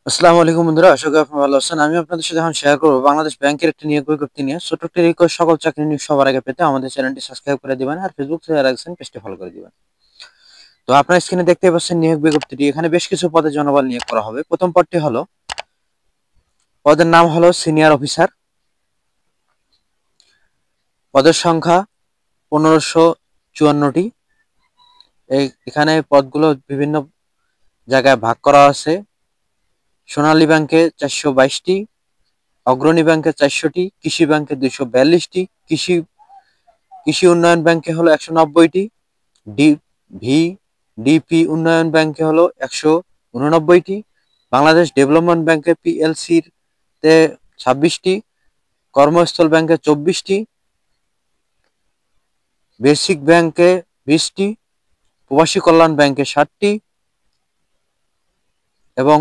আসসালামু আলাইকুম বন্ধুরা, আশা করি আপনারা ভালো আছেন। আমি আপনাদের সাথে এখন শেয়ার করব বাংলাদেশ ব্যাংকের একটি নিয়োগ বিজ্ঞপ্তি নিয়ে। ছোট্ট একটি রিকোয়েস্ট, সকল চাকরি নিউজ সবার আগে পেতে আমাদের চ্যানেলটি সাবস্ক্রাইব করে দিবেন আর ফেসবুক থেকে যারা আছেন পেজটি ফলো করে দিবেন। তো আপনার স্ক্রিনে দেখতে পাচ্ছেন নিয়োগ বিজ্ঞপ্তিটি। এখানে বেশ কিছু পদে জনবল নিয়োগ করা হবে। প্রথম পদটি হলো, পদের নাম হলো সিনিয়র অফিসার। পদের সংখ্যা 1554টি। এখানে পদগুলো বিভিন্ন জায়গায় ভাগ করা আছে। সোনালী ব্যাংকে 422টি, অগ্রণী ব্যাংকে 400টি, কৃষি ব্যাংকে 242টি, কৃষি উন্নয়ন ব্যাংকে হলো 190টি, ডিপি উন্নয়ন ব্যাংকে হলো 189টি, বাংলাদেশ ডেভেলপমেন্ট ব্যাংকে পিএলসির তে 26টি, কর্মস্থল ব্যাংকে 24টি, বেসিক ব্যাংকে 20টি, প্রবাসী কল্যাণ ব্যাংকে 60টি এবং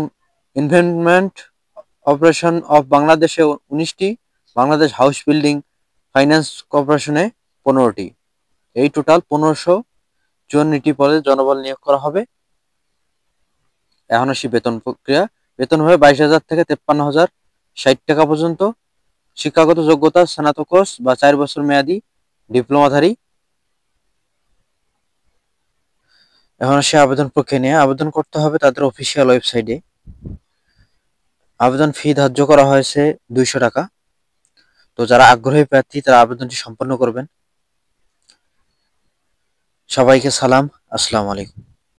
ইনভেস্টমেন্ট অপারেশন অফ বাংলাদেশে 19টি, বাংলাদেশ হাউস বিল্ডিং ফাইন্যান্স কর্পোরেশনে 15টি। এই টোটাল 1554টি পদে জনবল নিয়োগ করা হবে। এখন আসি বেতন প্রক্রিয়া। বেতন হবে 22,000 থেকে 53,060 টাকা পর্যন্ত। শিক্ষাগত যোগ্যতা স্নাতকোর্স বা 4 বছর মেয়াদী ডিপ্লোমাধারী। এখন আসি আবেদন প্রক্রিয়া নিয়ে। আবেদন করতে হবে তাদের অফিসিয়াল ওয়েবসাইটে। আবেদন ফি ধার্য করা হয়েছে 200 টাকা। তো যারা আগ্রহী প্রার্থী তারা আবেদনটি সম্পন্ন করবেন। সবাইকে সালাম, আসসালামু আলাইকুম।